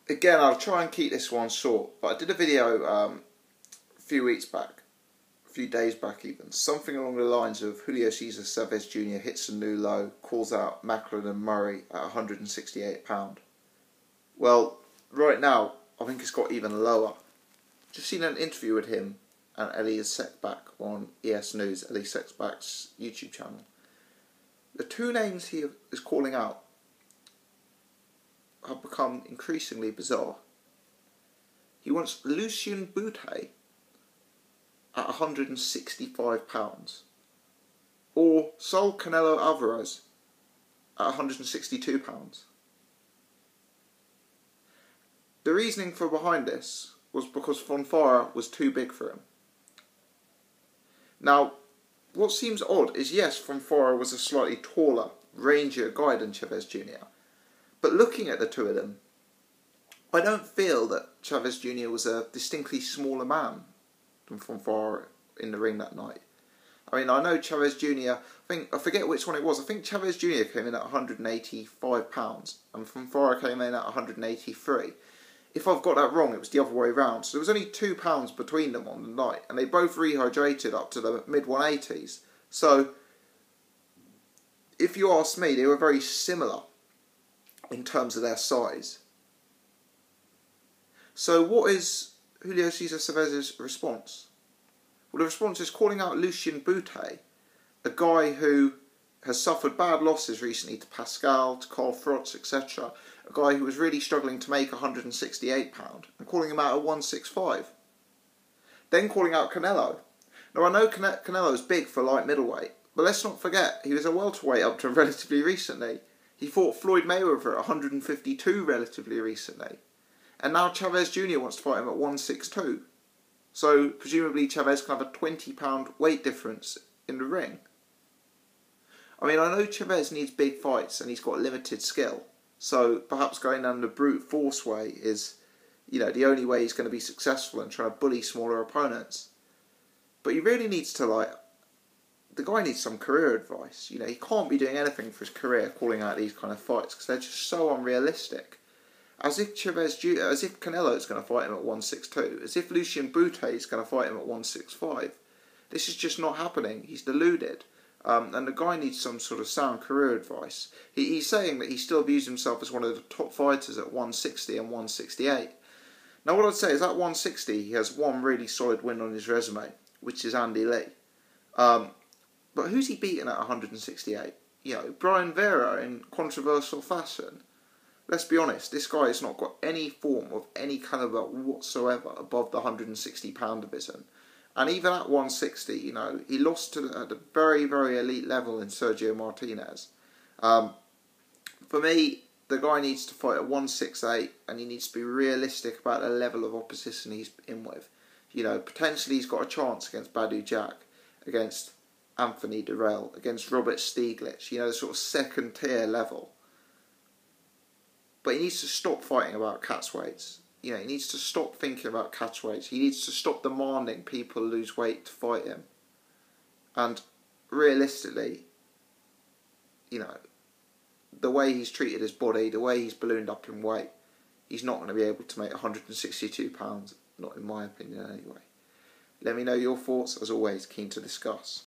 Again, I'll try and keep this one short, but I did a video a few weeks back, a few days back even, something along the lines of Juilo Cesar Chavez Jr. hits a new low, calls out Macklin and Murray at £168. Well, right now, I think it's got even lower. Just seen an interview with him and Ellie Sekbak on ES News, Ellie Sekbak's YouTube channel. The two names he is calling out have become increasingly bizarre. He wants Lucien Bute at £165, or Saul Canelo Alvarez at £162. The reasoning for behind this was because Fonfara was too big for him. Now, what seems odd is, yes, Fonfara was a slightly taller, rangier guy than Chavez Jr., but looking at the two of them, I don't feel that Chavez Jr. was a distinctly smaller man than Fonfara in the ring that night. I mean, I know Chavez Jr., I forget which one it was. I think Chavez Jr. came in at £185 and Fonfara came in at £183. If I've got that wrong, it was the other way around. So there was only £2 between them on the night, and they both rehydrated up to the mid-180s. So, if you ask me, they were very similar in terms of their size. So what is Juilo Cesar Chavez's response? Well, the response is calling out Lucien Bute, a guy who has suffered bad losses recently to Pascal, to Carl Frotz, etc. A guy who was really struggling to make £168, and calling him out at 165. Then calling out Canelo. Now, I know Canelo is big for light middleweight, but let's not forget, he was a welterweight up to relatively recently. He fought Floyd Mayweather at 152 relatively recently. And now Chavez Jr. wants to fight him at 162. So, presumably Chavez can have a £20 weight difference in the ring. I mean, I know Chavez needs big fights and he's got limited skill. So, perhaps going down the brute force way is, the only way he's going to be successful and trying to bully smaller opponents. But he really needs to, the guy needs some career advice. He can't be doing anything for his career calling out these kind of fights because they're just so unrealistic. As if Canelo is going to fight him at 162, as if Lucien Bute is going to fight him at 165. This is just not happening. He's deluded. And the guy needs some sort of sound career advice. He's saying that he still views himself as one of the top fighters at 160 and 168. Now what I'd say is at 160 he has one really solid win on his resume, which is Andy Lee. But who's he beaten at 168? Brian Vera in controversial fashion. Let's be honest, this guy has not got any form of any calibre whatsoever above the £160 division. And even at 160, he lost at a very, very elite level in Sergio Martinez. For me, the guy needs to fight at 168 and he needs to be realistic about the level of opposition he's in with. Potentially he's got a chance against Badu Jack, against Anthony Durrell, against Robert Stieglitz, the sort of second tier level. But he needs to stop fighting about catchweights. He needs to stop thinking about catchweights. He needs to stop demanding people lose weight to fight him. And realistically, the way he's treated his body, the way he's ballooned up in weight, he's not going to be able to make £162, not in my opinion anyway. Let me know your thoughts, as always, keen to discuss.